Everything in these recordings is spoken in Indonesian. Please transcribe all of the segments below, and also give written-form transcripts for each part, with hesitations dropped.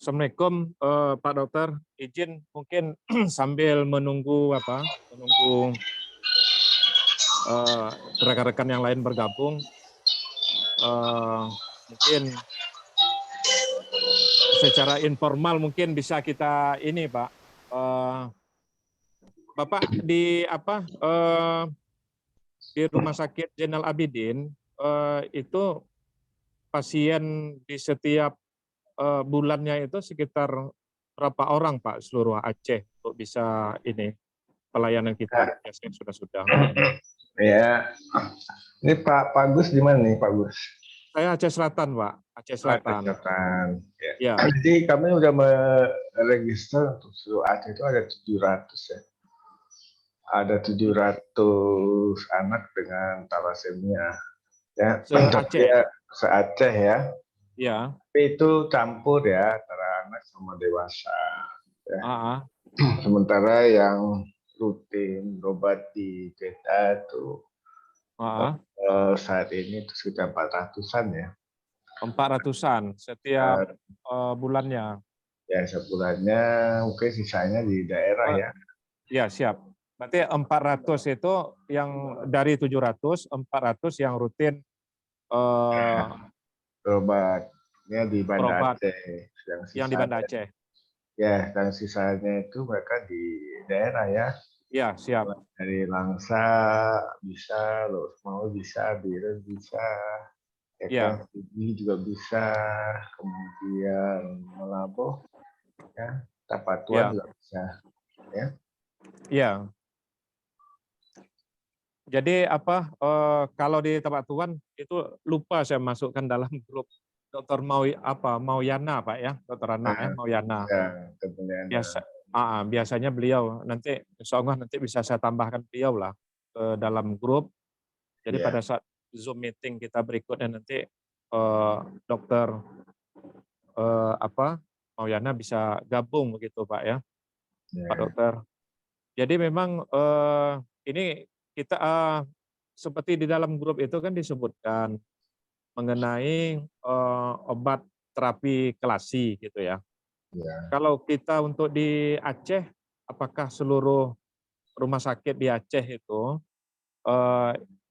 Assalamualaikum, Pak Dokter. Izin mungkin sambil menunggu menunggu eh, rekan-rekan yang lain bergabung, mungkin secara informal mungkin bisa kita ini, Pak. Eh, Bapak di Rumah Sakit Zainal Abidin itu pasien di setiap bulannya itu sekitar berapa orang, Pak, seluruh Aceh untuk bisa ini pelayanan kita biasanya sudah. Ya, ini Pak Gus di mana nih Pak Gus? Saya Aceh Selatan, Pak. Aceh Selatan. Ya. Ya. Jadi kami udah meregister untuk seluruh Aceh itu ada 700 ya. Ada 700 anak dengan thalassemia. Ya, Se-Aceh. Se-Aceh ya. Ya. Tapi itu campur ya antara anak sama dewasa. Ya. Sementara yang rutin berobat di kita tuh saat ini itu sekitar 400-an ya. 400-an setiap bulannya. Ya, sebulannya mungkin sisanya di daerah ya. Ya, siap. Berarti 400 itu yang dari 700, 400 yang rutin berobatnya di Banda Aceh. Yang di Banda Aceh. Ya, dan sisanya itu mereka di daerah ya. Ya, siap. Dari Langsa bisa, Losmau bisa, Biren bisa, ya. Ini juga bisa, kemudian Melabuh, ya, Tapatuan juga bisa, ya. Iya. Jadi kalau di Tapatuan itu lupa saya masukkan dalam grup Dokter Mauyana, Pak ya, Dokter anak ya, Mauyana. Biasanya beliau nanti insya Allah nanti bisa saya tambahkan beliau lah ke dalam grup. Jadi pada saat Zoom meeting kita berikutnya nanti Dokter Mauyana bisa gabung begitu, Pak ya, Pak Dokter. Jadi memang ini kita seperti di dalam grup itu kan disebutkan mengenai obat terapi kelasi gitu ya. Kalau kita untuk di Aceh, apakah seluruh rumah sakit di Aceh itu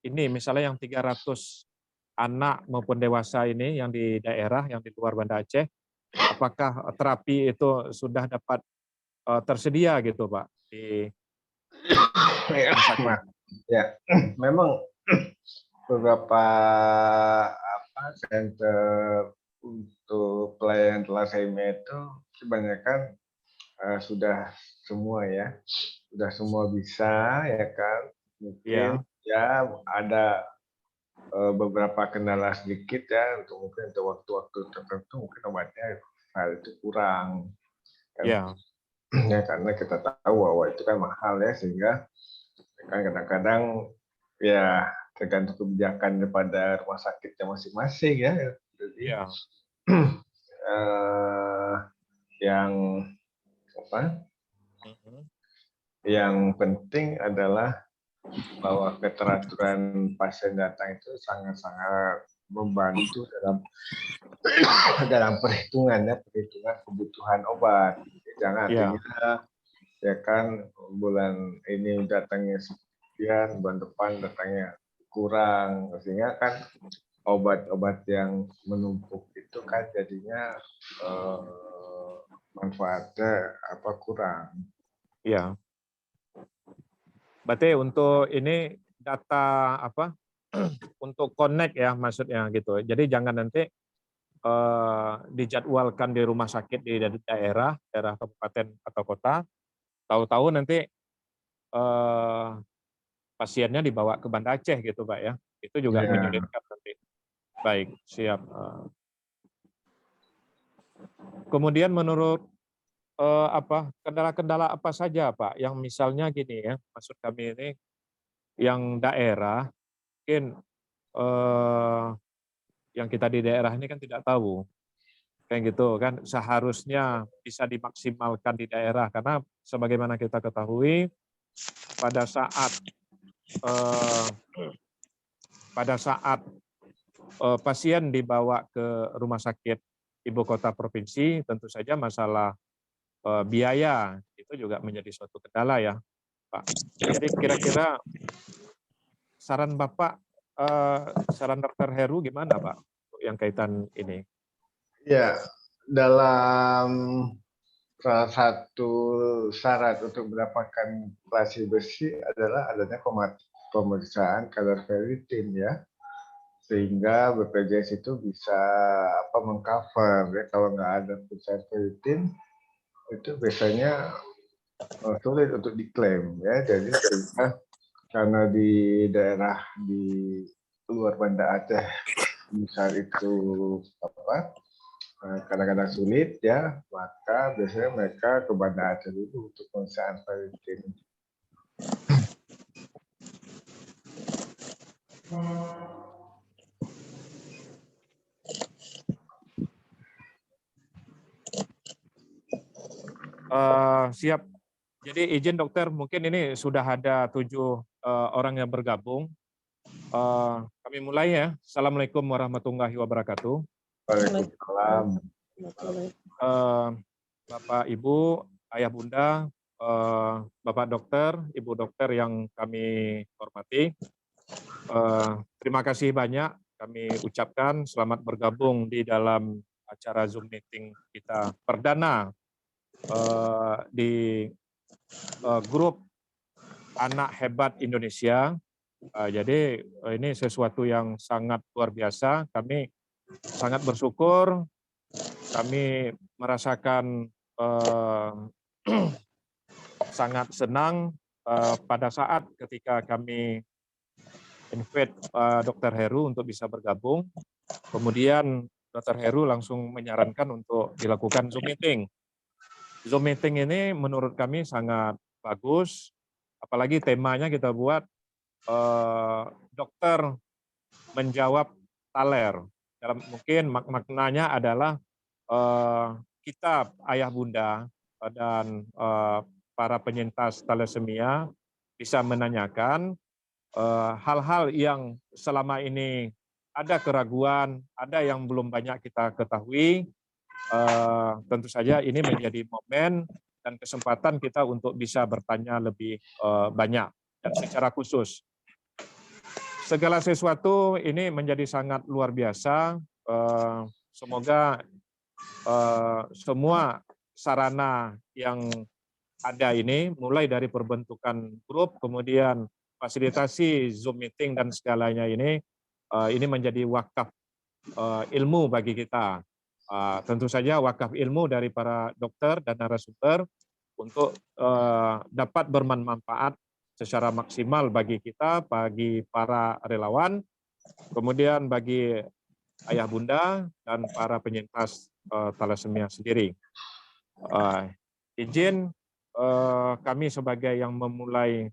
ini misalnya yang 300 anak maupun dewasa ini yang di daerah yang di luar Banda Aceh, apakah terapi itu sudah dapat tersedia gitu, Pak, di rumah sakit? Ya, memang beberapa center untuk pelayanan thalassemia itu kebanyakan sudah semua ya, sudah semua bisa ya kan. Mungkin ya ada beberapa kendala sedikit ya untuk waktu-waktu tertentu mungkin obatnya hal itu kurang kan. Ya karena kita tahu bahwa itu kan mahal ya, sehingga kan kadang-kadang ya tergantung kebijakan daripada rumah sakitnya masing-masing ya. Jadi yang penting adalah bahwa keteraturan pasien datang itu sangat-sangat membantu dalam perhitungan kebutuhan obat. Jangan artinya ya kan bulan ini datangnya sekian, bulan depan datangnya kurang, sehingga kan obat-obat yang menumpuk itu kan jadinya manfaatnya kurang. Iya. Berarti untuk ini data untuk connect ya maksudnya gitu. Jadi jangan nanti dijadwalkan di rumah sakit di daerah kabupaten atau kota, tahu-tahu nanti pasiennya dibawa ke Banda Aceh gitu, Pak ya. Itu juga menyulitkan nanti. Baik, siap. Kemudian menurut kendala-kendala apa saja, Pak, yang misalnya gini ya, maksud kami ini yang daerah mungkin yang kita di daerah ini kan tidak tahu, kayak gitu kan, seharusnya bisa dimaksimalkan di daerah karena sebagaimana kita ketahui pada saat pasien dibawa ke rumah sakit ibu kota provinsi, tentu saja masalah biaya itu juga menjadi suatu kendala ya, Pak. Jadi kira-kira saran Bapak, saran Dr. Heru gimana, Pak, untuk yang kaitan ini? Ya, dalam salah satu syarat untuk mendapatkan klasi besi adalah adanya pemeriksaan kadar ferritin ya, sehingga BPJS itu bisa mengcover ya. Kalau nggak ada pemeriksaan ferritin itu biasanya sulit untuk diklaim ya. Jadi sehingga karena di daerah di luar Banda Aceh misal itu kadang-kadang sulit ya, maka biasanya mereka ke Banda Aceh dulu untuk pemeriksaan ferritin. Siap. Jadi izin dokter, mungkin ini sudah ada 7 orang yang bergabung. Kami mulai ya. Assalamualaikum warahmatullahi wabarakatuh. Waalaikumsalam. Bapak, Ibu, Ayah, Bunda, Bapak dokter, Ibu dokter yang kami hormati. Terima kasih banyak kami ucapkan selamat bergabung di dalam acara Zoom meeting kita perdana di grup Anak Hebat Indonesia. Jadi ini sesuatu yang sangat luar biasa. Kami sangat bersyukur. Kami merasakan sangat senang pada saat ketika kami invite Dr. Heru untuk bisa bergabung. Kemudian Dr. Heru langsung menyarankan untuk dilakukan Zoom meeting. Zoom meeting ini menurut kami sangat bagus, apalagi temanya kita buat dokter menjawab taler. Dalam mungkin maknanya adalah kita ayah bunda dan para penyintas thalassemia bisa menanyakan hal-hal yang selama ini ada keraguan, ada yang belum banyak kita ketahui. Tentu saja ini menjadi momen dan kesempatan kita untuk bisa bertanya lebih banyak dan secara khusus. Segala sesuatu ini menjadi sangat luar biasa. Semoga semua sarana yang ada ini, mulai dari perbentukan grup, kemudian fasilitasi Zoom meeting dan segalanya ini menjadi wakaf ilmu bagi kita. Tentu saja wakaf ilmu dari para dokter dan narasumber untuk dapat bermanfaat secara maksimal bagi kita, bagi para relawan, kemudian bagi ayah bunda dan para penyintas thalassemia sendiri. Izin kami sebagai yang memulai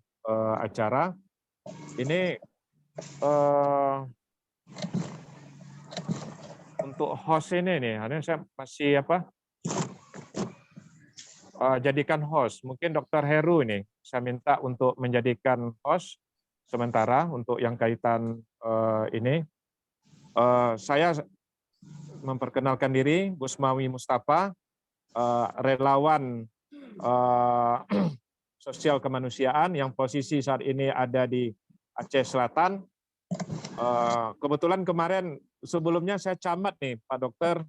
acara ini untuk host ini nih, saya masih jadikan host. Mungkin Dr. Heru ini saya minta untuk menjadikan host sementara untuk yang kaitan ini. Saya memperkenalkan diri, Busmawi Mustafa, relawan sosial kemanusiaan yang posisi saat ini ada di Aceh Selatan. Kebetulan kemarin sebelumnya saya camat nih Pak Dokter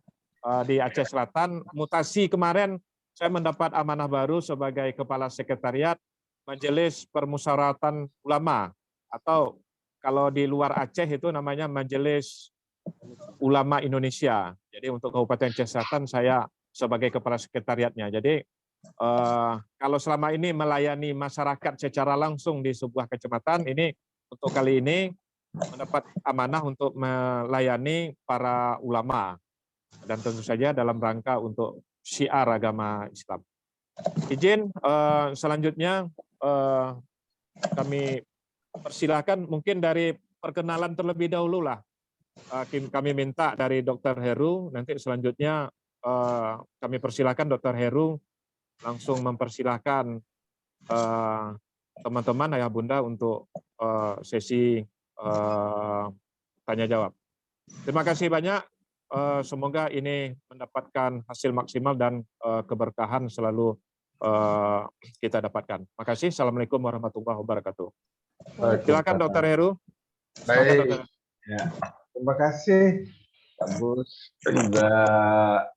di Aceh Selatan. Mutasi kemarin saya mendapat amanah baru sebagai Kepala Sekretariat Majelis Permusyawaratan Ulama, atau kalau di luar Aceh itu namanya Majelis Ulama Indonesia. Jadi untuk Kabupaten Aceh Selatan saya sebagai Kepala Sekretariatnya. Jadi kalau selama ini melayani masyarakat secara langsung di sebuah kecamatan, ini untuk kali ini mendapat amanah untuk melayani para ulama dan tentu saja dalam rangka untuk syiar agama Islam. Izin selanjutnya kami persilahkan mungkin dari perkenalan terlebih dahulu lah. Kami minta dari Dr. Heru, nanti selanjutnya kami persilahkan Dr. Heru langsung mempersilahkan teman-teman ayah bunda untuk sesi tanya jawab. Terima kasih banyak. semoga ini mendapatkan hasil maksimal dan keberkahan selalu kita dapatkan. Makasih. Assalamualaikum warahmatullahi wabarakatuh. Silakan Dr. Heru. Silakan, Baik. Dr. Ya. Terima kasih Pak Gus juga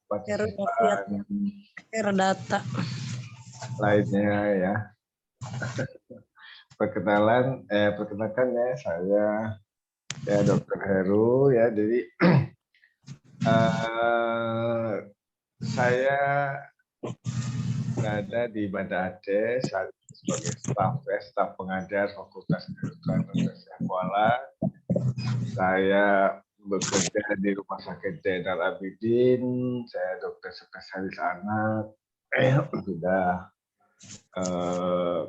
partisipan Data lainnya ya. Perkenalkan ya, saya ya Dr. Heru ya. Jadi saya berada di Banda Aceh saat sebagai staf pengajar Fakultas Kedokteran Universitas Kuala. Saya bekerja di Rumah Sakit Zainal Abidin. Saya dokter spesialis anak. Sudah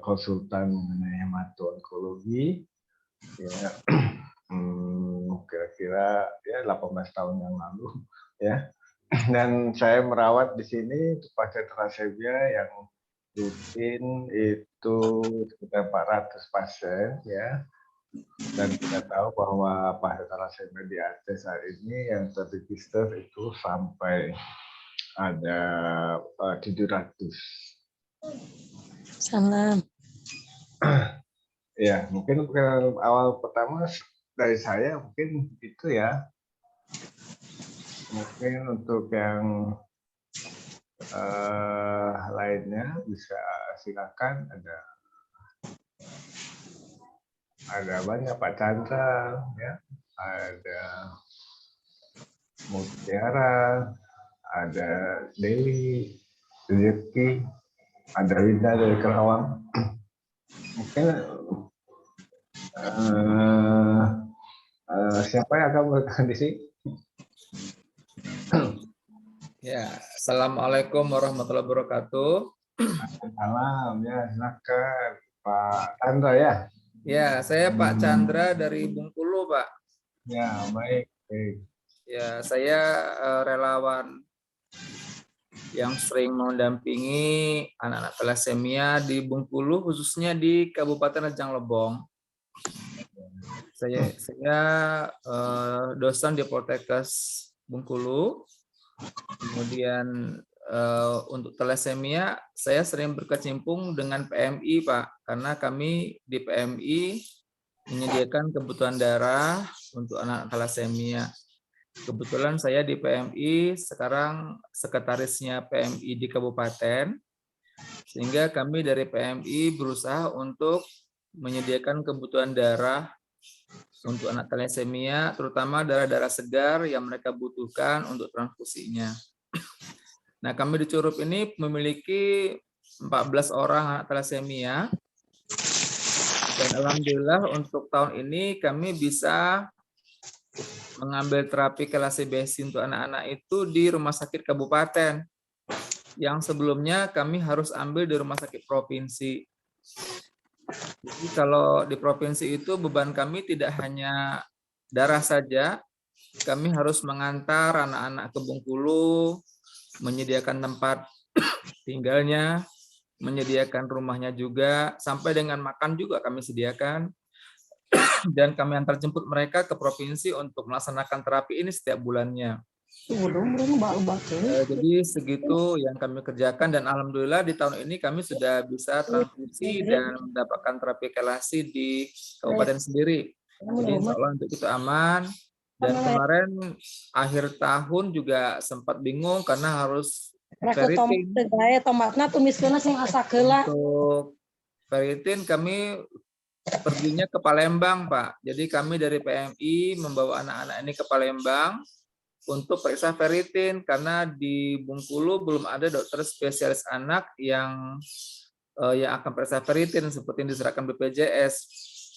konsultan mengenai hemato-onkologi. Ya, kira-kira ya 18 tahun yang lalu ya. Dan saya merawat di sini pasien thalassemia yang rutin itu sekitar 400 pasien ya. Dan kita tahu bahwa pasien thalassemia di Aceh saat ini yang terregister itu sampai ada 700. salam. Ya, mungkin awal pertama dari saya mungkin itu ya. Mungkin untuk yang lainnya bisa silakan, ada banyak Pak Chandra ya, ada Mutiara, ada Dewi, Rezeki, ada Winda dari Kerawang. Mungkin siapa yang akan bertahan di sini? Ya, Assalamualaikum warahmatullahi wabarakatuh. Salam ya, silakan Pak Chandra ya. Ya, saya Pak Chandra dari Bengkulu, Pak. Ya, baik. Ya, saya relawan yang sering mendampingi anak-anak thalassemia di Bengkulu, khususnya di Kabupaten Rejang Lebong. Saya dosen di Poltekkes Bengkulu. Kemudian untuk thalassemia saya sering berkecimpung dengan PMI, Pak, karena kami di PMI menyediakan kebutuhan darah untuk anak thalassemia. Kebetulan saya di PMI sekarang sekretarisnya PMI di kabupaten, sehingga kami dari PMI berusaha untuk menyediakan kebutuhan darah untuk anak thalassemia, terutama darah-darah segar yang mereka butuhkan untuk transfusinya. Nah, kami di Curup ini memiliki 14 orang anak thalassemia, dan alhamdulillah untuk tahun ini kami bisa mengambil terapi kelasi besi untuk anak-anak itu di rumah sakit kabupaten, yang sebelumnya kami harus ambil di rumah sakit provinsi. Jadi kalau di provinsi itu beban kami tidak hanya darah saja, kami harus mengantar anak-anak ke Bengkulu, menyediakan tempat tinggalnya, menyediakan rumahnya juga, sampai dengan makan juga kami sediakan. Dan kami antar jemput mereka ke provinsi untuk melaksanakan terapi ini setiap bulannya. Jadi segitu yang kami kerjakan, dan alhamdulillah di tahun ini kami sudah bisa transfusi dan mendapatkan terapi kelasi di kabupaten sendiri. Jadi insya Allah untuk itu aman. Dan kemarin akhir tahun juga sempat bingung karena harus ferritin. Untuk ferritin kami perginya ke Palembang, Pak. Jadi kami dari PMI membawa anak-anak ini ke Palembang untuk periksa ferritin, karena di Bengkulu belum ada dokter spesialis anak yang akan periksa ferritin seperti yang diserahkan BPJS.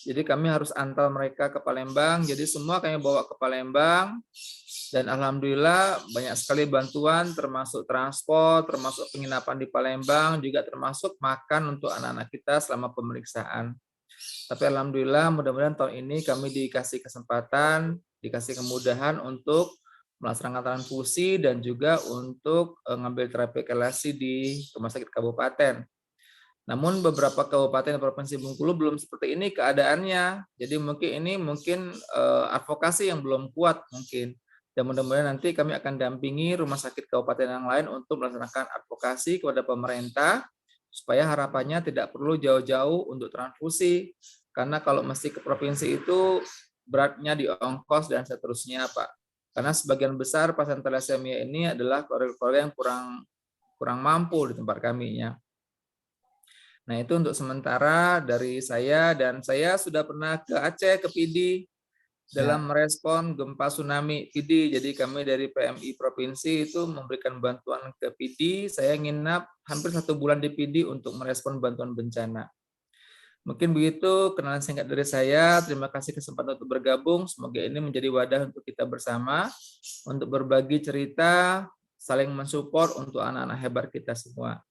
Jadi kami harus antar mereka ke Palembang. Jadi semua kami bawa ke Palembang, dan alhamdulillah banyak sekali bantuan, termasuk transport, termasuk penginapan di Palembang, juga termasuk makan untuk anak-anak kita selama pemeriksaan. Tapi alhamdulillah mudah-mudahan tahun ini kami dikasih kesempatan, dikasih kemudahan untuk melaksanakan transfusi dan juga untuk ngambil terapi kelasi di rumah sakit kabupaten. Namun beberapa kabupaten provinsi Bengkulu belum seperti ini keadaannya. Jadi mungkin ini advokasi yang belum kuat mungkin. Dan mudah-mudahan nanti kami akan dampingi rumah sakit kabupaten yang lain untuk melaksanakan advokasi kepada pemerintah supaya harapannya tidak perlu jauh-jauh untuk transfusi. Karena kalau mesti ke provinsi itu beratnya di ongkos dan seterusnya, Pak. Karena sebagian besar pasien thalassemia ini adalah keluarga yang kurang mampu di tempat kami ya. Nah, itu untuk sementara dari saya, dan saya sudah pernah ke Aceh, ke PD dalam merespon gempa tsunami PD. Jadi kami dari PMI Provinsi itu memberikan bantuan ke PD. Saya nginap hampir 1 bulan di PD untuk merespon bantuan bencana. Mungkin begitu kenalan singkat dari saya. Terima kasih kesempatan untuk bergabung. Semoga ini menjadi wadah untuk kita bersama untuk berbagi cerita, saling mensupport untuk anak-anak hebat kita semua.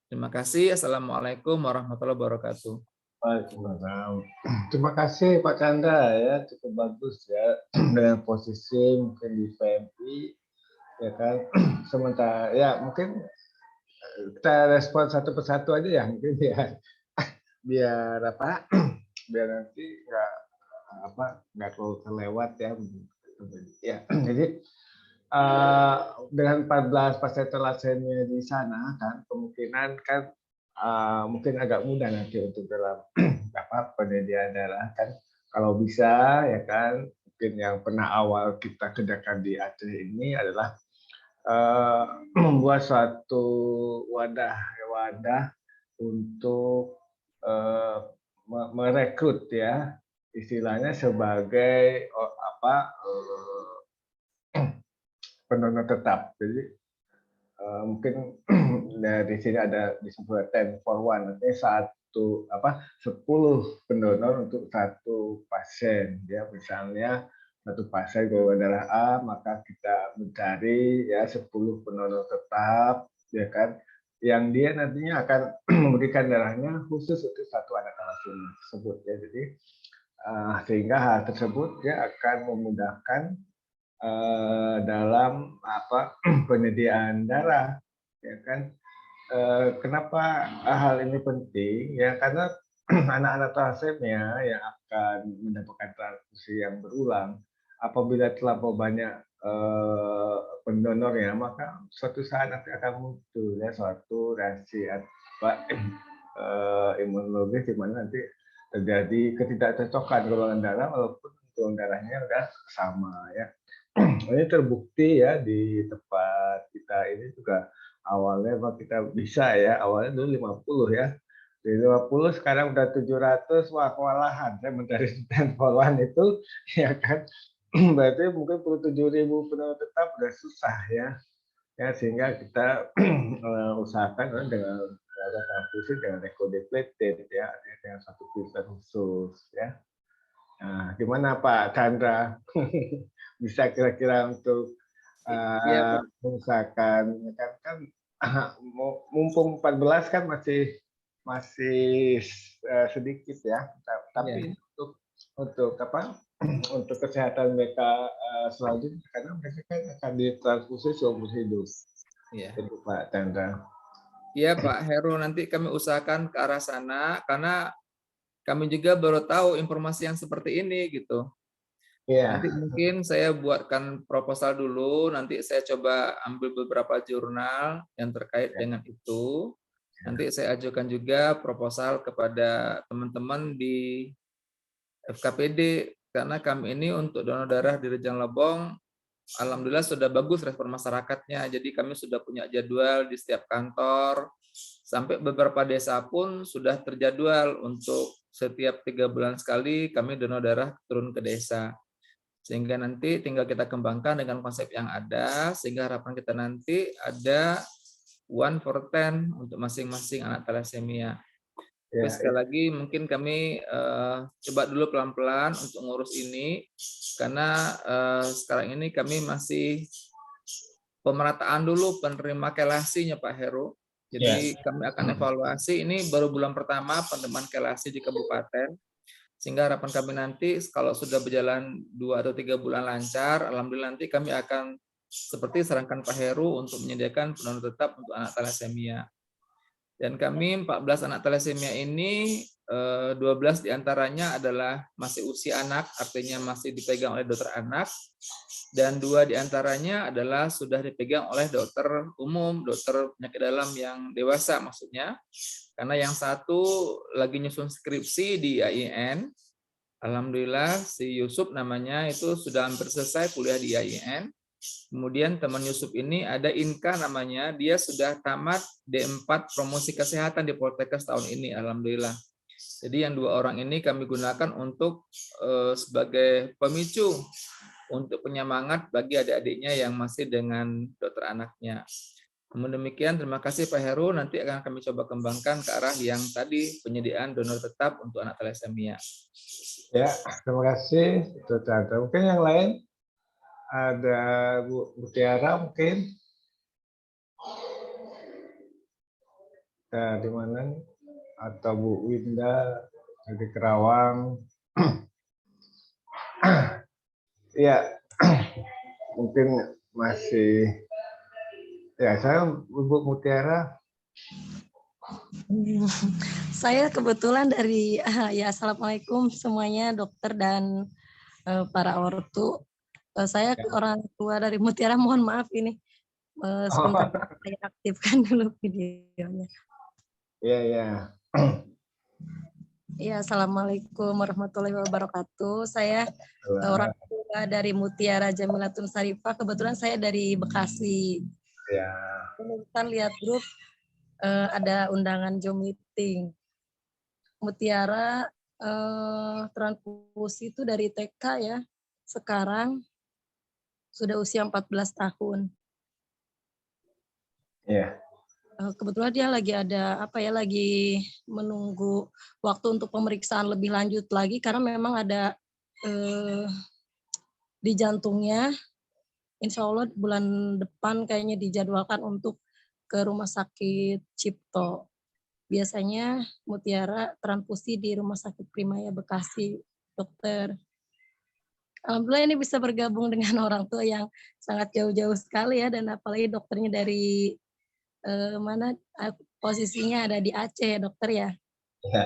Terima kasih. Assalamualaikum warahmatullahi wabarakatuh. Waalaikumsalam. Terima kasih Pak Chandra ya, cukup bagus ya dengan posisi mungkin di PMI ya kan. Sementara ya mungkin kita respon satu persatu aja ya mungkin ya, biar apa biar nanti nggak kelewat ya. Ya jadi dengan 14 pasien thalassemia di sana kan kemungkinan kan mungkin agak mudah nanti untuk dalam penyediaan darah kan, kalau bisa ya kan. Mungkin yang pernah awal kita kerjakan di Aceh ini adalah membuat suatu wadah untuk merekrut ya, istilahnya sebagai pendonor tetap. Jadi mungkin dari sini ada disebut 10 for 1, artinya 10 pendonor untuk 1 pasien ya. Misalnya 1 pasien golongan darah A, maka kita mencari ya 10 pendonor tetap ya kan, yang dia nantinya akan memberikan darahnya khusus untuk 1 anak thalassemia tersebut ya. Jadi sehingga hal tersebut ya akan memudahkan dalam penyediaan darah ya kan. Kenapa hal ini penting ya, karena anak-anak thalassemia yang akan mendapatkan transfusi yang berulang apabila terlampau banyak pendonornya, maka suatu saat nanti akan muncul ya suatu reaksi imunologis di mana nanti terjadi ketidakcocokan golongan darah walaupun golongan darahnya udah sama ya. Ini terbukti ya di tempat kita ini juga awalnya kita bisa ya, awalnya dulu 50 ya. Dari 50 sekarang udah 700, wah kewalahan saya mencari 10 for 1 itu ya kan. Berarti mungkin 7.000 pendonor tetap udah susah ya. Ya sehingga kita usahakan dengan transfusi dengan leukodepleted ya, dengan 1 filter khusus ya. Nah, gimana Pak Chandra? Bisa kira-kira untuk mengusahakan kan mumpung 14 kan masih sedikit ya, tapi untuk untuk kesehatan mereka selanjutnya, karena mereka kan akan ditransfusi seumur hidup. Itu Pak Chandra. Iya Pak Heru, nanti kami usahakan ke arah sana karena kami juga baru tahu informasi yang seperti ini gitu. Nanti mungkin saya buatkan proposal dulu, nanti saya coba ambil beberapa jurnal yang terkait dengan itu. Nanti saya ajukan juga proposal kepada teman-teman di FKPD, karena kami ini untuk donor darah di Rejang Lebong, alhamdulillah sudah bagus respon masyarakatnya. Jadi kami sudah punya jadwal di setiap kantor, sampai beberapa desa pun sudah terjadwal untuk setiap 3 bulan sekali kami donor darah turun ke desa. Sehingga nanti tinggal kita kembangkan dengan konsep yang ada, sehingga harapan kita nanti ada 1 for 10 untuk masing-masing anak thalassemia. Tapi sekali lagi mungkin kami coba dulu pelan-pelan untuk ngurus ini, karena sekarang ini kami masih pemerataan dulu penerima kelasinya Pak Heru. Jadi kami akan evaluasi, ini baru bulan pertama penerimaan kelasi di kabupaten, sehingga harapan kami nanti kalau sudah berjalan 2 atau 3 bulan lancar, alhamdulillah nanti kami akan seperti sarankan Pak Heru untuk menyediakan pendonor tetap untuk anak thalassemia. Dan kami 14 anak thalassemia ini 12 diantaranya adalah masih usia anak, artinya masih dipegang oleh dokter anak, dan 2 diantaranya adalah sudah dipegang oleh dokter umum, dokter penyakit dalam yang dewasa maksudnya. Karena yang satu lagi nyusun skripsi di IAIN, alhamdulillah si Yusuf namanya itu sudah hampir selesai kuliah di IAIN. Kemudian teman Yusuf ini ada Inka namanya, dia sudah tamat D4 promosi kesehatan di Poltekkes tahun ini, alhamdulillah. Jadi yang 2 orang ini kami gunakan untuk sebagai pemicu untuk penyemangat bagi adik-adiknya yang masih dengan dokter anaknya. Namun demikian, terima kasih Pak Heru. Nanti akan kami coba kembangkan ke arah yang tadi penyediaan donor tetap untuk anak thalassemia. Ya, terima kasih. Itu Tante. Mungkin yang lain ada Bu Mutiara mungkin. Di mana? Atau Bu Winda dari Kerawang. Ya, mungkin masih. Ya, saya Bu Mutiara. Saya kebetulan dari ya assalamualaikum semuanya dokter dan para ortu. Saya orang tua dari Mutiara, mohon maaf ini sebentar saya aktifkan dulu videonya. Iya, iya. Ya, assalamualaikum warahmatullahi wabarakatuh. Saya orang tua dari Mutiara Jamilatun Sarifah. Kebetulan saya dari Bekasi. Ya. Kita lihat grup ada undangan Zoom meeting. Mutiara transfusi itu dari TK ya. Sekarang sudah usia 14 tahun. Iya. Kebetulan dia lagi ada lagi menunggu waktu untuk pemeriksaan lebih lanjut lagi karena memang ada di jantungnya. Insya Allah bulan depan kayaknya dijadwalkan untuk ke rumah sakit Cipto. Biasanya Mutiara transfusi di Rumah Sakit Primaya Bekasi, dokter. Alhamdulillah ini bisa bergabung dengan orang tua yang sangat jauh-jauh sekali ya, dan apalagi dokternya dari mana posisinya ada di Aceh, dokter ya. Ya.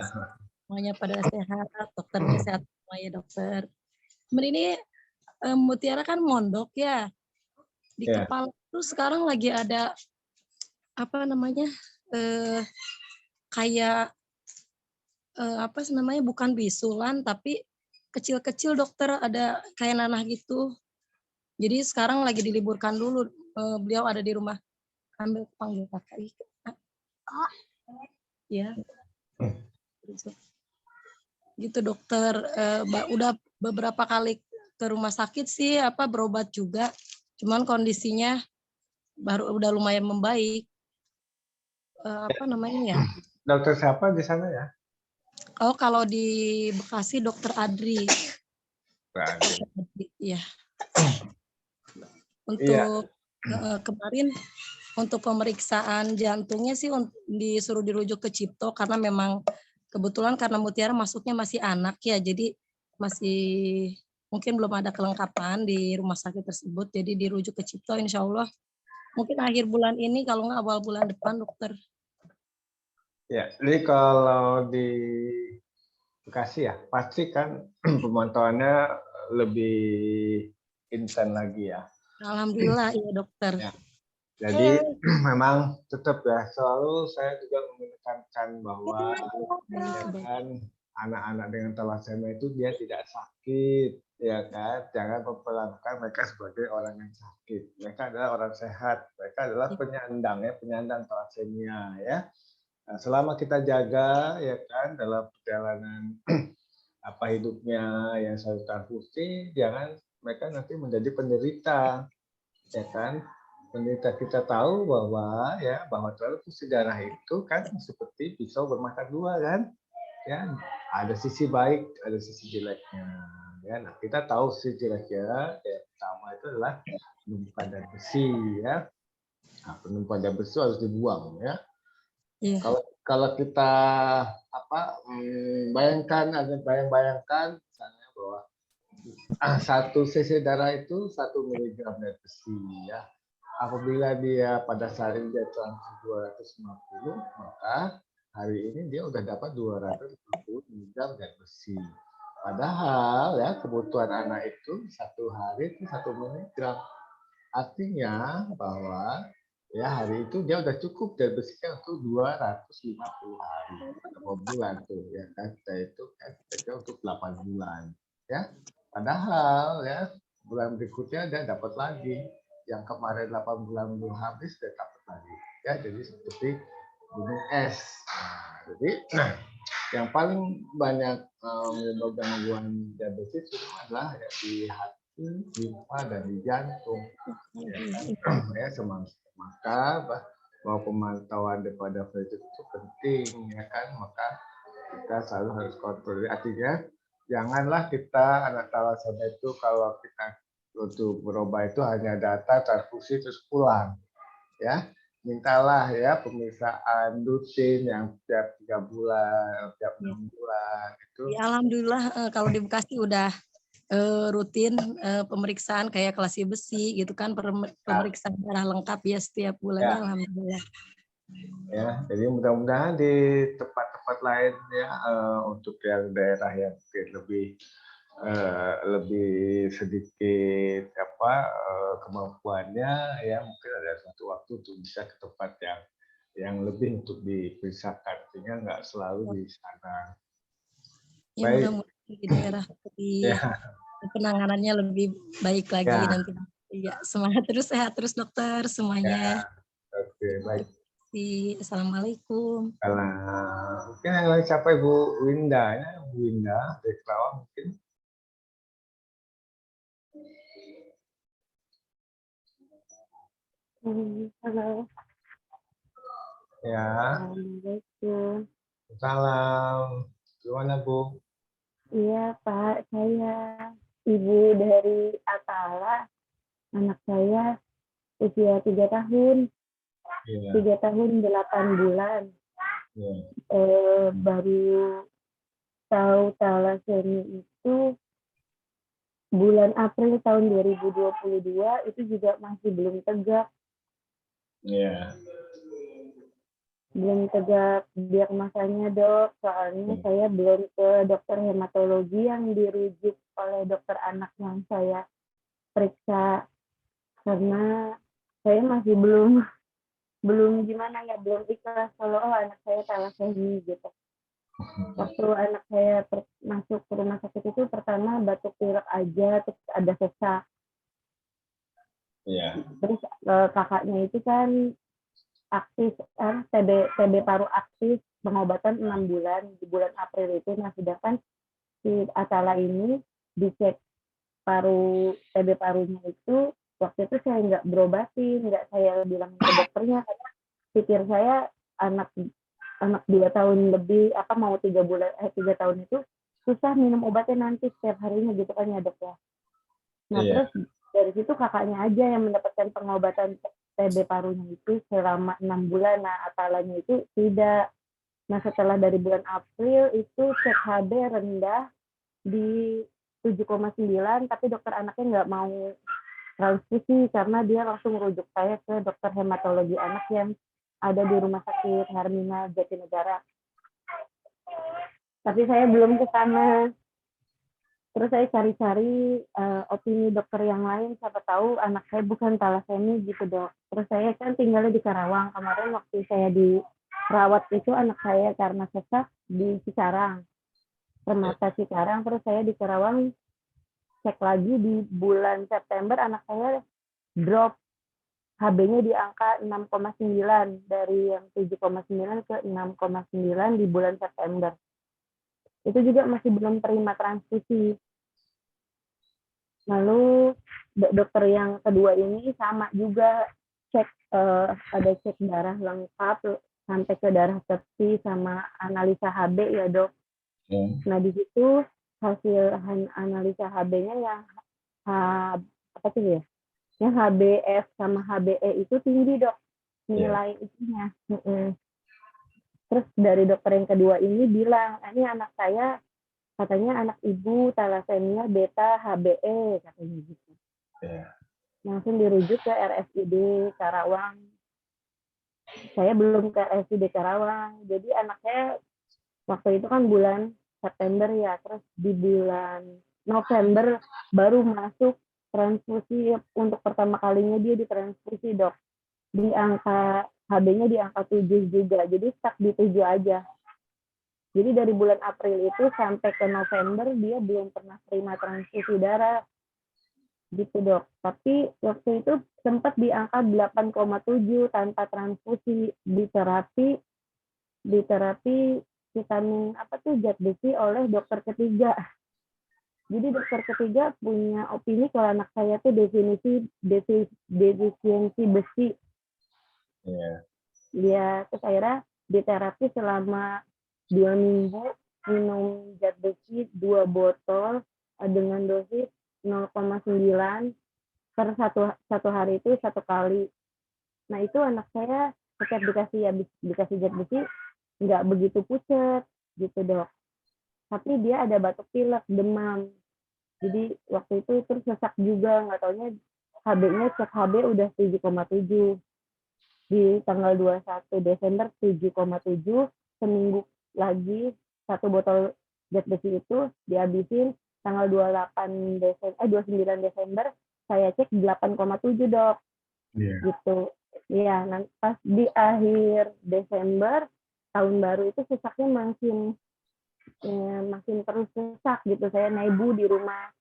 Semuanya pada sehat, dokternya sehat semua ya dokter. Kemudian ini Mutiara kan mondok ya. Di kepala itu sekarang lagi ada kayak bukan bisulan tapi kecil-kecil dokter, ada kayak nanah gitu. Jadi sekarang lagi diliburkan dulu. Beliau ada di rumah. Ambil panggil kakak. Ya. Gitu dokter. Udah beberapa kali ke rumah sakit sih berobat juga. Cuman kondisinya udah lumayan membaik. Dokter siapa di sana ya? Oh, kalau di Bekasi dokter Adri. Iya. Untuk kemarin untuk pemeriksaan jantungnya sih disuruh dirujuk ke Cipto karena memang kebetulan karena Mutiara masuknya masih anak ya, jadi masih mungkin belum ada kelengkapan di rumah sakit tersebut, jadi dirujuk ke Cipto insya Allah mungkin akhir bulan ini kalau nggak awal bulan depan dokter. Ya, jadi kalau di Bekasi ya pasti kan pemantauannya lebih intens lagi ya. Alhamdulillah iya dokter. Ya. Jadi memang tetap ya selalu saya juga menekankan bahwa anak-anak dengan thalassemia itu dia tidak sakit, ya kan? Jangan memperlakukan mereka sebagai orang yang sakit. Mereka adalah orang sehat. Mereka adalah penyandang thalassemia ya. Nah, selama kita jaga ya kan dalam perjalanan hidupnya yang selalu transfusi, jangan mereka nanti menjadi penderita, ya kan? Penderita. Kita tahu bahwa transfusi darah itu kan seperti pisau bermata dua kan, ya ada sisi baik, ada sisi jeleknya. Ya, nah kita tahu sisi jeleknya yang pertama itu adalah penumpukan darah besi ya. Nah, penumpukan darah besi harus dibuang ya. Yeah. Kalau kita bayangkan misalnya bahwa 1 cc darah itu 1 miligram darah besi ya. Apabila dia pada saat ini dia transfusi 250, maka hari ini dia udah dapat 250 mg zat besi. Padahal ya kebutuhan anak itu satu hari itu 1 mg. Artinya bahwa ya hari itu dia udah cukup zat besinya untuk 250 hari atau bulan tuh ya kan. Kita itu kan kita untuk 8 bulan ya. Padahal ya bulan berikutnya dia dapat lagi. Yang kemarin 8 bulan belum habis dia dapat lagi. Ya jadi seperti gunung es. Nah, jadi yang paling banyak menyebabkan gangguan diabetes itu adalah ya, di hati, limpa, dan di jantung. Ya, maka bahwa pemantauan daripada diabetes itu penting, ya kan? Maka kita selalu harus kontrol. Artinya janganlah kita anak thalassemia itu kalau kita untuk berobat itu hanya data transfusi terus pulang, ya. Mintalah ya pemeriksaan rutin yang tiap 3 bulan, tiap 6 bulan itu. Ya, alhamdulillah kalau di Bekasi udah rutin pemeriksaan kayak kelasi besi gitu kan, pemeriksaan darah lengkap ya setiap bulannya, Ya. alhamdulillah. Ya, jadi mudah-mudahan di tempat-tempat lain ya untuk yang daerah yang mungkin lebih sedikit kemampuannya ya mungkin ada suatu waktu untuk bisa ke tempat yang lebih untuk diperiksakan sehingga nggak selalu di sana. Ya Baik. mudah-mudahan di daerah Ya. penanganannya lebih baik lagi Ya. nanti. Ya, semangat terus, sehat terus dokter semuanya. Ya. Oke, baik. Assalamualaikum. Mungkin yang lain siapa Ibu Winda ya, Bu Winda dari Kerawang mungkin. Halo. Ya. Assalamualaikum. Salam. Gimana Bu? Iya Pak, saya ibu dari Atala. Anak saya usia 3 tahun. Ya. 3 tahun 8 bulan. Ya. Baru tahu thalassemia itu bulan April tahun 2022, itu juga masih belum tegak. Ya. Belum tegak diagnosanya dok, soalnya saya belum ke dokter hematologi yang dirujuk oleh dokter anak yang saya periksa, karena saya masih belum gimana ya, belum ikhlas kalau anak saya thalassemia gitu. Waktu anak saya masuk ke rumah sakit itu pertama batuk pilek aja, terus ada sesak. Ya. Terus kakaknya itu kan aktif, TB paru aktif, pengobatan 6 bulan di bulan April itu. Nah sedangkan si Atala ini dicek TB parunya itu waktu itu saya nggak berobatin, nggak saya bilang ke dokternya karena pikir saya anak 2 tahun lebih mau 3 tahun itu susah minum obatnya nanti setiap harinya gitu kan ya dok ya. Nah terus dari situ kakaknya aja yang mendapatkan pengobatan TB parunya itu selama 6 bulan. Nah Atalanya itu tidak. Nah setelah dari bulan April itu cek HB rendah di 7,9, tapi dokter anaknya nggak mau transfusi karena dia langsung merujuk saya ke dokter hematologi anak yang ada di Rumah Sakit Hermina Jatinegara. Tapi saya belum ke sana. Terus saya cari-cari opini dokter yang lain, siapa tahu anak saya bukan thalassemia gitu dok. Terus saya kan tinggalnya di Karawang. Kemarin waktu saya dirawat itu anak saya karena sesak di Cikarang, Permata Cikarang. Terus saya di Karawang cek lagi di bulan September, anak saya drop HB-nya di angka 6,9 dari yang 7,9 ke 6,9 di bulan September. Itu juga masih belum terima transfusi. Lalu dokter yang kedua ini sama juga ada cek darah lengkap sampai ke darah sepsi sama analisa HB ya dok. Nah di situ hasil analisa HB-nya yang yang HBF sama HBE itu tinggi dok nilai itunya. Terus dari dokter yang kedua ini bilang, ini anak saya katanya anak ibu thalassemia beta HBE katanya gitu. Langsung dirujuk ke RSUD Karawang. saya belum ke RSUD Karawang. Jadi anak saya waktu itu kan bulan September ya, terus di bulan November baru masuk transfusi untuk pertama kalinya dia ditransfusi, Dok. Di angka HB-nya di angka 7 juga. Jadi stuck di 7 aja. Jadi dari bulan April itu sampai ke November dia belum pernah terima transfusi darah. Gitu, Dok. Tapi waktu itu sempat di angka 8,7 tanpa transfusi di terapi vitamin apa tuh zat besi oleh dokter ketiga. Jadi dokter ketiga punya opini kalau anak saya tuh defisiensi besi. Iya. Dia terus akhirnya diterapi selama 2 minggu minum zat besi 2 botol dengan dosis 0,9 per satu hari itu 1 kali. Nah itu anak saya setiap dikasih zat besi nggak begitu pucat gitu, Dok. Tapi dia ada batuk pilek, demam. Jadi waktu itu terus sesak juga, nggak taunya HB-nya cek HB udah 7,7. Di tanggal 21 Desember 7,7, seminggu lagi 1 botol zat besi itu dihabisin. Tanggal 29 Desember saya cek 8,7, Dok. Iya. Gitu. Iya, nanti pas di akhir Desember tahun baru itu sesaknya makin terus sesak gitu. Saya nebu di rumah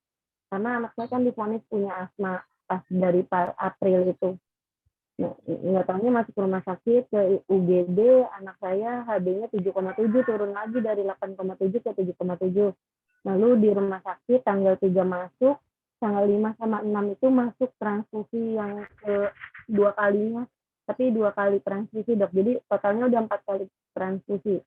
karena anak saya kan divonis punya asma pas dari April itu. Nah, nggak tahunya masuk ke rumah sakit ke UGD, anak saya HB-nya 7,7 turun lagi dari 8,7 ke 7,7. Lalu di rumah sakit tanggal 3 masuk, tanggal 5 sama 6 itu masuk transfusi yang ke 2 kalinya, tapi 2 kali transfusi, Dok. Jadi totalnya udah 4 kali transfusi.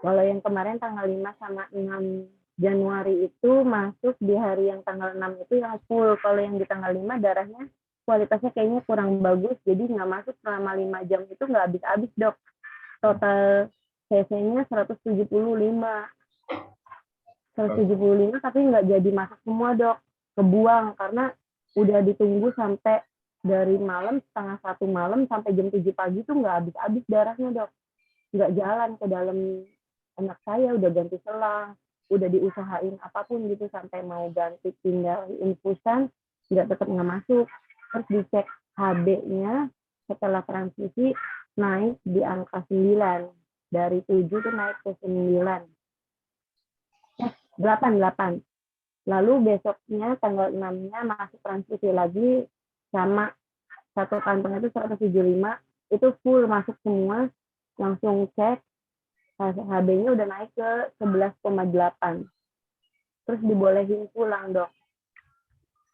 Kalau yang kemarin tanggal 5 sama 6 Januari itu masuk di hari yang tanggal 6 itu yang full. Kalau yang di tanggal 5 darahnya kualitasnya kayaknya kurang bagus, jadi nggak masuk selama 5 jam itu nggak habis-habis, Dok. Total cc-nya 175 tapi nggak jadi masuk semua, Dok. Kebuang karena udah ditunggu sampai dari malam setengah 1 malam sampai jam 7 pagi tuh nggak habis-habis darahnya, Dok. Nggak jalan ke dalam anak saya, udah ganti selang, udah diusahain apapun gitu sampai mau ganti tinggal infusan, tetap nggak masuk. Terus dicek HB-nya setelah transfusi naik di angka 9. Dari 7 tuh naik ke 9. 8. Lalu besoknya tanggal 6-nya masuk transfusi lagi sama 1 kantong itu 175. Itu full masuk semua. Langsung cek HB-nya udah naik ke 11,8. Terus dibolehin pulang, Dok.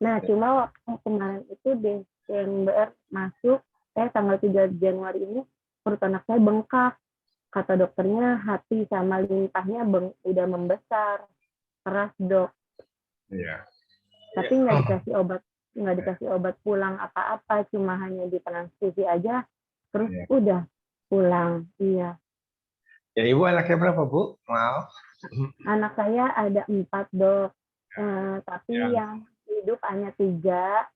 Nah, cuma waktu kemarin itu Desember masuk, tanggal 3 Januari ini perut anak saya bengkak. Kata dokternya hati sama limpahnya udah membesar. Keras, Dok. Iya. Tapi nggak dikasih obat pulang apa-apa, cuma hanya ditransfusi aja. Terus udah pulang. Iya. Ya, Ibu anaknya berapa, Bu? Maaf. Anak saya ada 4, Dok. Tapi yang hidup hanya 3.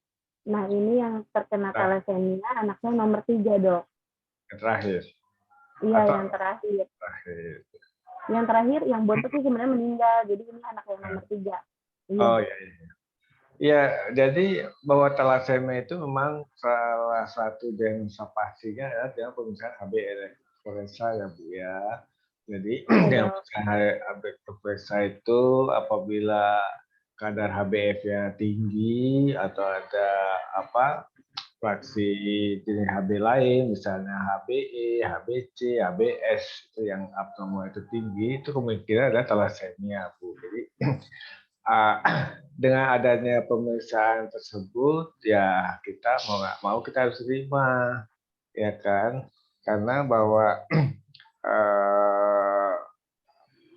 Nah, ini yang terkena thalassemia, anaknya nomor 3, Dok. Yang terakhir? Iya, yang terakhir. Yang terakhir, yang bontot sih sebenarnya meninggal. Jadi ini anak yang nomor 3. Iya. Oh, iya. Ya, jadi bahwa thalassemia itu memang salah satu diagnosa pastinya adalah dengan pemeriksaan HB elektroforesa ya, Bu ya. Jadi yang HB elektroforesa itu apabila kadar HbF-nya tinggi atau ada fraksi jenis HB lain, misalnya HbE, HbC, HbS itu yang abnormal itu tinggi, itu kemungkinan ada thalassemia, Bu. Jadi dengan adanya pemeriksaan tersebut, ya kita mau nggak mau kita harus terima, ya kan? Karena bahwa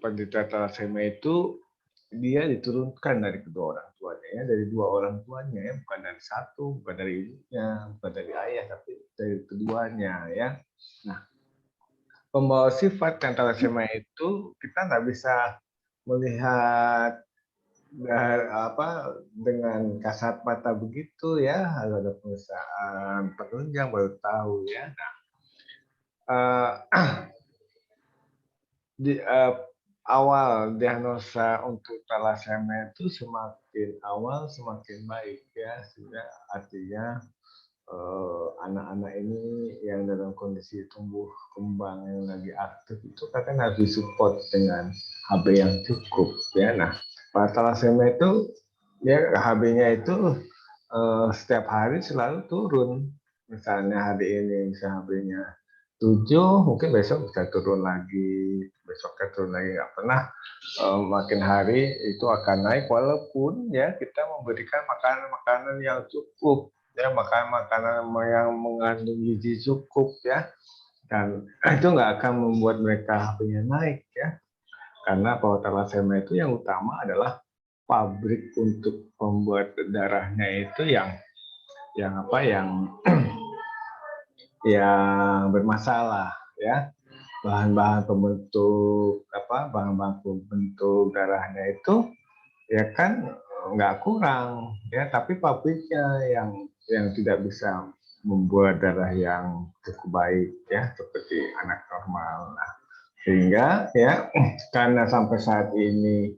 penderita thalassemia itu dia diturunkan dari kedua orang tuanya, ya, dari 2 orang tuanya, ya, bukan dari 1, bukan dari ibunya, bukan dari ayah, tapi dari keduanya, ya. Nah, pembawa sifat thalassemia itu kita nggak bisa melihat dengan kasat mata begitu ya, harus ada pemeriksaan penunjang baru tahu ya. Nah, di awal diagnosa untuk thalassemia itu semakin awal semakin baik ya, sehingga artinya anak-anak ini yang dalam kondisi tumbuh kembang yang lagi aktif itu kan harus disupport dengan HB yang cukup ya. Nah, pada thalassemia itu ya HB-nya itu setiap hari selalu turun. Misalnya hari ini bisa HB-nya 7, mungkin besok bisa turun lagi, besoknya turun lagi, nggak pernah makin hari itu akan naik walaupun ya kita memberikan makanan-makanan yang cukup ya, makanan-makanan yang mengandung gizi cukup ya, dan itu nggak akan membuat mereka HP-nya naik ya, karena bahwa thalassemia itu yang utama adalah pabrik untuk membuat darahnya itu yang yang bermasalah ya, bahan-bahan pembentuk bahan-bahan pembentuk darahnya itu ya kan nggak kurang ya, tapi pabriknya yang tidak bisa membuat darah yang cukup baik ya seperti anak normal. Nah, sehingga ya karena sampai saat ini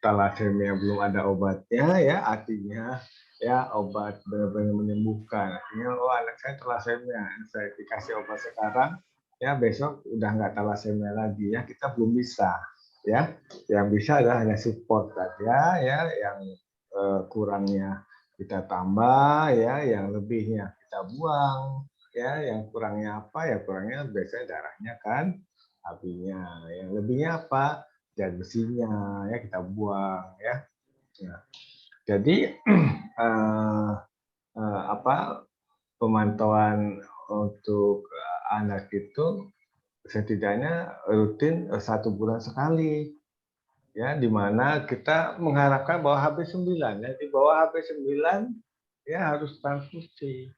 thalassemia belum ada obatnya ya, artinya ya obat benar-benar menyembuhkan. Artinya anak saya thalassemia, saya dikasih obat sekarang ya besok udah nggak thalassemia lagi ya, kita belum bisa ya. Yang bisa adalah hanya support saja ya, yang kurangnya kita tambah ya, yang lebihnya kita buang ya, yang kurangnya apa ya, kurangnya biasanya darahnya kan, habisnya yang lebihnya apa, zat besinya ya kita buang ya. Nah, jadi pemantauan untuk anak itu setidaknya rutin 1 bulan sekali ya, di mana kita mengharapkan bahwa HB9 ya, di bawah HB9 ya harus transfusi.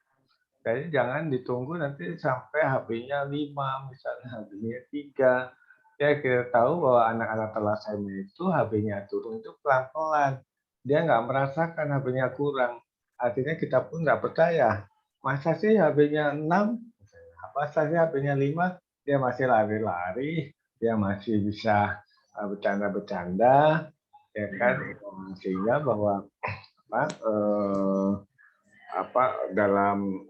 Jadi jangan ditunggu nanti sampai HB-nya 5 misalnya, HB-nya 3. Ya kita tahu bahwa anak-anak thalassemia itu HB-nya turun itu pelan-pelan. Dia nggak merasakan HB-nya kurang. Artinya kita pun nggak percaya. Masa sih HB-nya 6? Masa sih HB-nya 5? Dia masih lari-lari, dia masih bisa bercanda-bercanda, ya kan? Sehingga bahwa dalam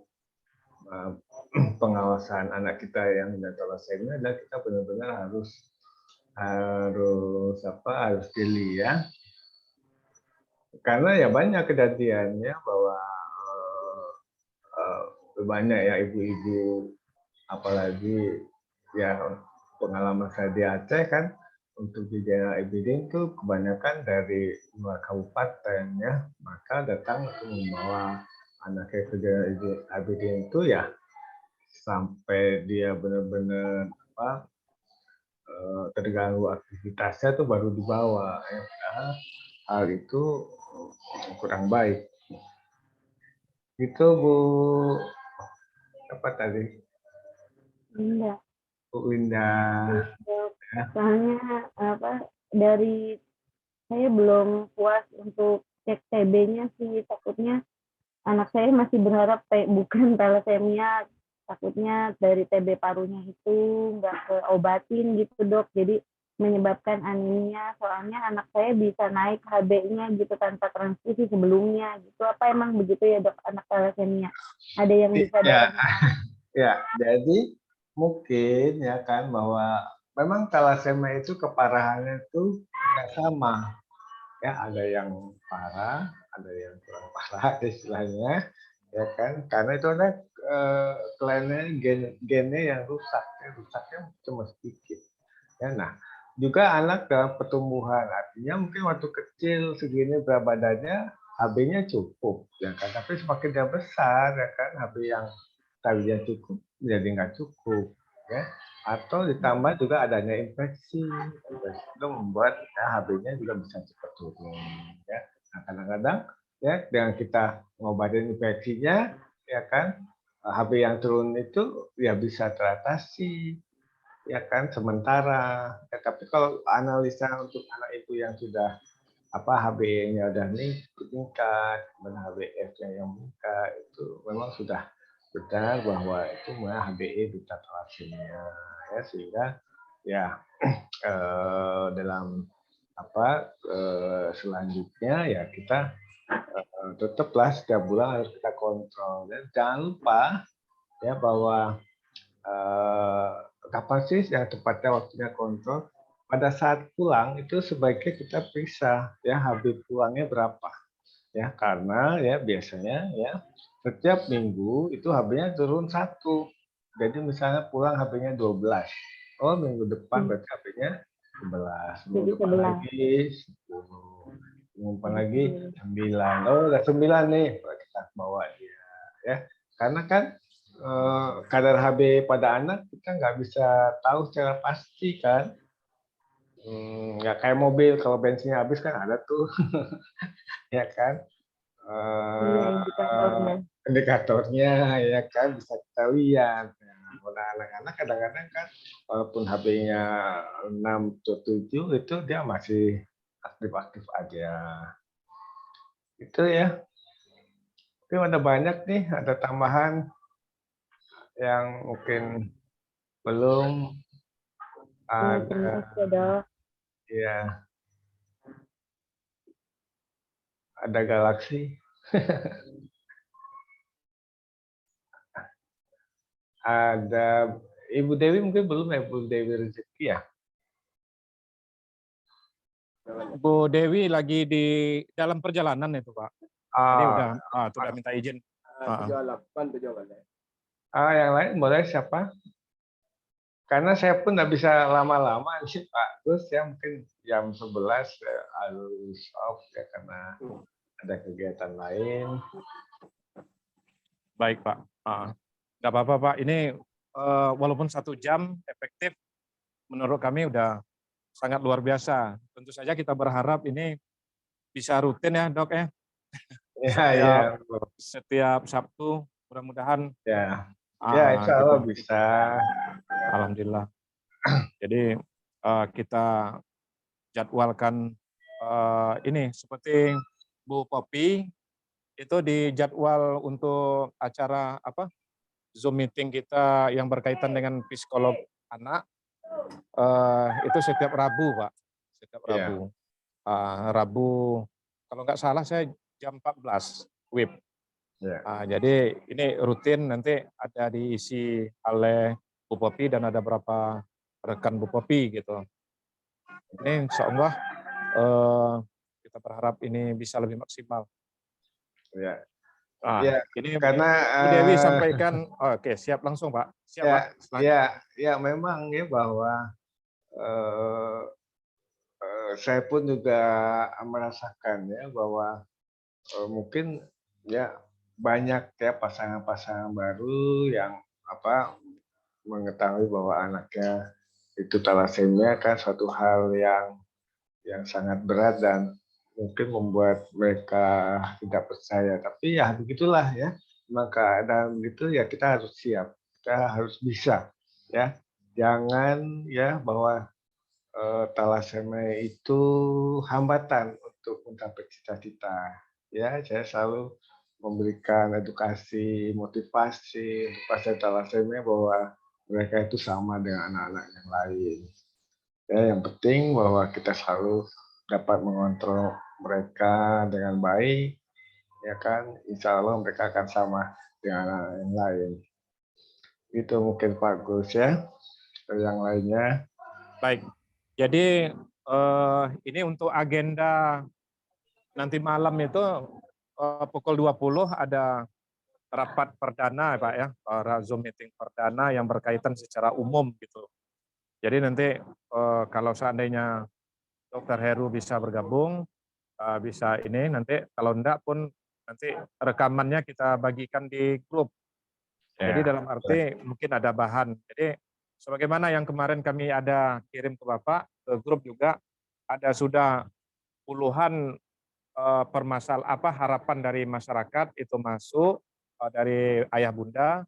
pengawasan anak kita yang thalassemia adalah kita benar-benar harus jeli ya, karena ya banyak kejadiannya bahwa banyak ya ibu-ibu, apalagi ya pengalaman saya di Aceh kan, untuk gejala IBD itu kebanyakan dari luar kabupaten ya, maka datang untuk membawa anaknya ke gejala IBD itu ya sampai dia benar-benar terganggu aktivitasnya tuh baru dibawa ya. Hal itu kurang baik. Itu Bu apa tadi? Enggak. Bu Winda. Soalnya dari saya belum puas untuk cek TB-nya sih, takutnya anak saya masih berharap bukan thalassemia, takutnya dari TB parunya itu nggak keobatin gitu dok, jadi menyebabkan anemia. Soalnya anak saya bisa naik HB-nya gitu tanpa transfusi sebelumnya gitu. Apa emang begitu ya dok, anak thalassemia? Ada yang bisa darahnya? Ya, jadi mungkin ya kan bahwa memang thalassemia itu keparahannya itu nggak sama. Ya, ada yang parah, ada yang kurang parah istilahnya, ya kan? Karena itu ada gennya yang rusaknya cuma sedikit. Ya, nah, juga anak dalam pertumbuhan, artinya mungkin waktu kecil segini berat badannya HB-nya cukup, ya kan? Tapi semakin dia besar, ya kan, HB yang tadinya cukup jadi nggak cukup, ya. Atau ditambah juga adanya infeksi itu membuat ya, HB-nya juga bisa cepat turun. Ya. Nah, kadang-kadang ya dengan kita ngobatin infeksinya, ya kan, HB yang turun itu ya bisa teratasi, ya kan sementara. Ya, tapi kalau analisa untuk anak ibu yang sudah HBE-nya udah meningkat, kemudian HBF-nya yang meningkat, itu memang sudah benar bahwa itu HBE beta thalassemia, ya, sehingga ya dalam selanjutnya ya kita tetaplah setiap bulan harus kita kontrol, dan jangan lupa ya bahwa kapan sih yang tepatnya waktunya kontrol. Pada saat pulang itu sebaiknya kita periksa ya HB pulangnya berapa ya, karena ya biasanya ya setiap minggu itu HB-nya turun 1. Jadi misalnya pulang HB-nya 12. Oh, minggu depan berarti HB-nya 11. Minggu depan lagi 10. Minggu depan lagi 9. Oh, udah 9 nih. Kita bawa dia ya. Karena kan kadar HB pada anak kita nggak bisa tahu secara pasti kan. Nggak kayak mobil, kalau bensinnya habis kan ada tuh. Ya kan. Indikatornya ya kan bisa kita lihat. Pada anak-anak kadang-kadang kan walaupun HB-nya 6 atau 7 itu dia masih aktif-aktif aja. Itu ya. Tapi ada banyak nih, ada tambahan yang mungkin belum ada. Terima kasih ya, Dok. Ya. Ada galaksi. Ada Ibu Dewi mungkin belum ya, Ibu Dewi Rezeki ya? Bu Dewi lagi di dalam perjalanan itu, Pak. Jadi udah minta izin. Yang lain boleh siapa? Karena saya pun nggak bisa lama-lama sih Pak. Terus ya mungkin jam 11 harus off ya karena ada kegiatan lain. Baik Pak. Nggak apa-apa Pak. Ini walaupun 1 jam efektif, menurut kami udah sangat luar biasa. Tentu saja kita berharap ini bisa rutin ya Dok ya. Ya. Setiap Sabtu mudah-mudahan. Ya. Ya insya Allah gitu. bisa. Alhamdulillah. Jadi kita jadwalkan ini seperti Bu Popi itu di jadwal untuk acara Zoom meeting kita yang berkaitan dengan psikolog anak itu setiap Rabu Pak, setiap Rabu. Rabu kalau nggak salah saya jam 14 WIB. Jadi ini rutin, nanti ada diisi oleh Bu Popi dan ada berapa rekan Bu Popi gitu. Ini insya Allah kita berharap ini bisa lebih maksimal. Ya. Ini karena Bu Dewi sampaikan, oke siap langsung Pak. Siap, Pak. Ya memang ya bahwa saya pun juga merasakan ya bahwa mungkin ya banyak ya pasangan-pasangan baru yang mengetahui bahwa anaknya itu thalassemia kan suatu hal yang sangat berat dan mungkin membuat mereka tidak percaya. Tapi ya begitulah ya. Maka keadaan begitu ya kita harus siap, kita harus bisa ya. Jangan ya bahwa thalassemia itu hambatan untuk mencapai cita-cita. Ya, saya selalu memberikan edukasi, motivasi untuk pasien thalassemia bahwa mereka itu sama dengan anak-anak yang lain. Ya, yang penting bahwa kita selalu dapat mengontrol mereka dengan baik, ya kan? Insya Allah mereka akan sama dengan anak yang lain. Itu mungkin Pak Gus ya. Yang lainnya. Baik. Jadi ini untuk agenda nanti malam itu pukul 20 ada rapat perdana Pak ya, Zoom meeting perdana yang berkaitan secara umum gitu. Jadi nanti kalau seandainya Dr. Heru bisa bergabung, bisa ini nanti kalau enggak pun nanti rekamannya kita bagikan di grup. Jadi dalam arti mungkin ada bahan. Jadi sebagaimana yang kemarin kami ada kirim ke Bapak, ke grup juga ada sudah puluhan harapan dari masyarakat itu masuk dari ayah bunda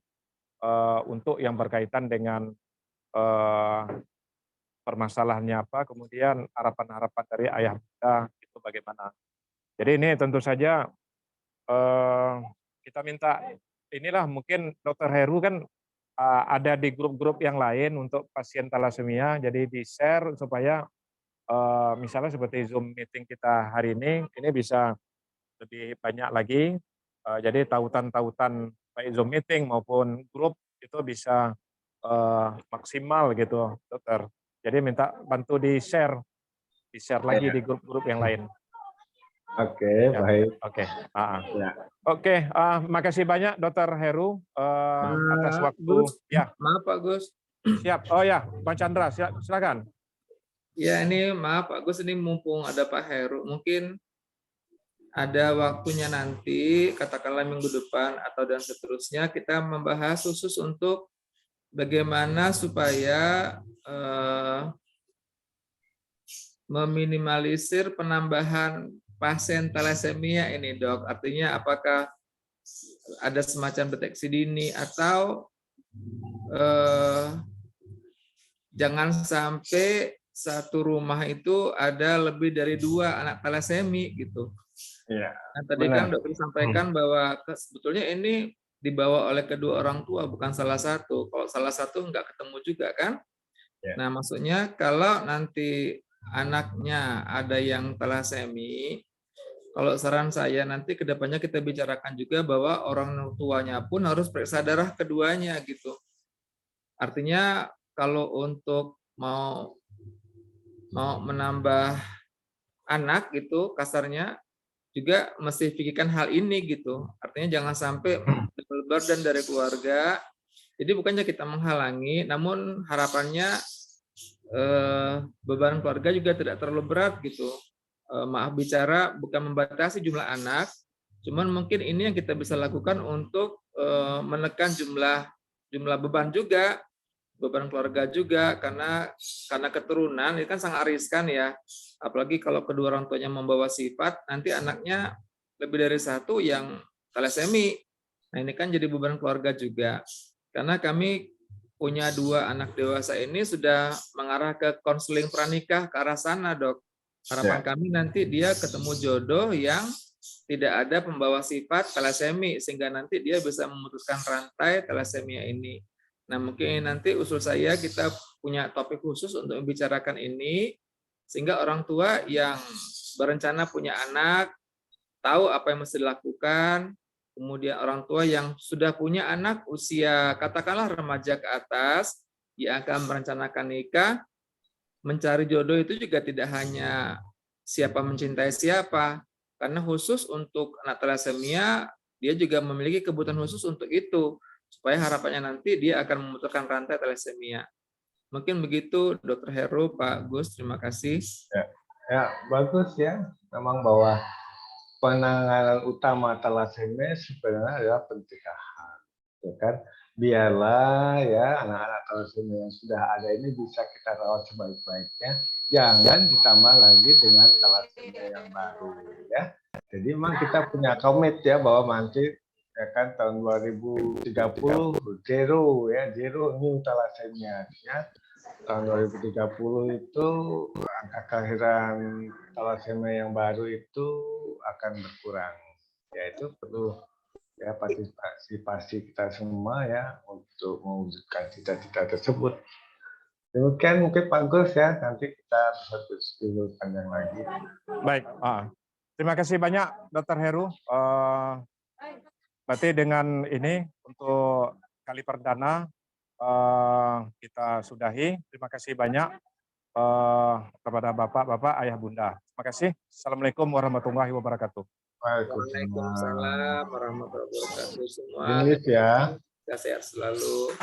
untuk yang berkaitan dengan permasalahannya apa, kemudian harapan-harapan dari ayah bunda itu bagaimana. Jadi ini tentu saja kita minta inilah mungkin Dr. Heru kan ada di grup-grup yang lain untuk pasien thalassemia, jadi di-share supaya misalnya seperti Zoom meeting kita hari ini bisa lebih banyak lagi. Jadi tautan-tautan baik Zoom meeting maupun grup itu bisa maksimal gitu, Dokter. Jadi minta bantu di-share lagi di grup-grup yang lain. Oke, Ya, baik. Oke. Ya. Oke, makasih banyak Dokter Heru atas waktu. Gus, Ya, maaf Pak Gus. siap. Oh ya, Bang Chandra, silakan. Ya ini maaf Pak Gus, ini mumpung ada Pak Heru, mungkin ada waktunya nanti, katakanlah minggu depan atau dan seterusnya, kita membahas khusus untuk bagaimana supaya meminimalisir penambahan pasien thalassemia ini, Dok. Artinya apakah ada semacam deteksi dini atau jangan sampai satu rumah itu ada lebih dari 2 anak thalassemia gitu. Iya. Nah, tadi kan dokter sampaikan bahwa sebetulnya ini dibawa oleh kedua orang tua, bukan salah satu. Kalau salah satu nggak ketemu juga kan? Ya. Nah, maksudnya kalau nanti anaknya ada yang thalassemia, kalau saran saya nanti kedepannya kita bicarakan juga bahwa orang tuanya pun harus periksa darah keduanya gitu. Artinya kalau untuk mau menambah anak gitu kasarnya juga mesti pikirkan hal ini gitu. Artinya jangan sampai double burden dari keluarga. Jadi bukannya kita menghalangi, namun harapannya beban keluarga juga tidak terlalu berat gitu. Maaf bicara bukan membatasi jumlah anak, cuman mungkin ini yang kita bisa lakukan untuk menekan jumlah beban juga, beban keluarga juga, karena keturunan ini kan sangat riskan ya. Apalagi kalau kedua orang tuanya membawa sifat, nanti anaknya lebih dari satu yang thalassemia. Nah ini kan jadi beban keluarga juga. Karena kami punya 2 anak dewasa ini sudah mengarah ke konseling pranikah ke arah sana, Dok. Harapan kami nanti dia ketemu jodoh yang tidak ada pembawa sifat thalassemia, sehingga nanti dia bisa memutuskan rantai thalassemia ini. Nah mungkin nanti usul saya kita punya topik khusus untuk membicarakan ini, sehingga orang tua yang berencana punya anak tahu apa yang mesti dilakukan, kemudian orang tua yang sudah punya anak usia katakanlah remaja ke atas yang akan merencanakan nikah, mencari jodoh itu juga tidak hanya siapa mencintai siapa, karena khusus untuk anak thalassemia dia juga memiliki kebutuhan khusus untuk itu, supaya harapannya nanti dia akan memutuskan rantai thalassemia. Mungkin begitu, Dr. Heru, Pak Gus, terima kasih. Ya, bagus ya. Memang bahwa penanganan utama thalassemia sebenarnya adalah pencegahan, ya kan? Biarlah ya anak-anak thalassemia yang sudah ada ini bisa kita rawat sebaik-baiknya. Jangan ditambah lagi dengan thalassemia yang baru, ya. Jadi memang kita punya komit ya bahwa nanti ya kan tahun 2030 zero new thalassemia ya. Tahun 2030 itu angka kelahiran thalassemia yang baru itu akan berkurang. Ya itu perlu ya partisipasi kita semua ya untuk mewujudkan cita-cita tersebut. Demikian mungkin Pak Gus ya, nanti kita bisa diskusi panjang lagi. Baik, terima kasih banyak Dr. Heru. Berarti dengan ini untuk kali perdana kita sudahi. Terima kasih banyak kepada Bapak-Bapak, Ayah Bunda. Terima kasih. Assalamualaikum warahmatullahi wabarakatuh. Waalaikumsalam warahmatullahi wabarakatuh semua. Inggris ya. Sehat selalu.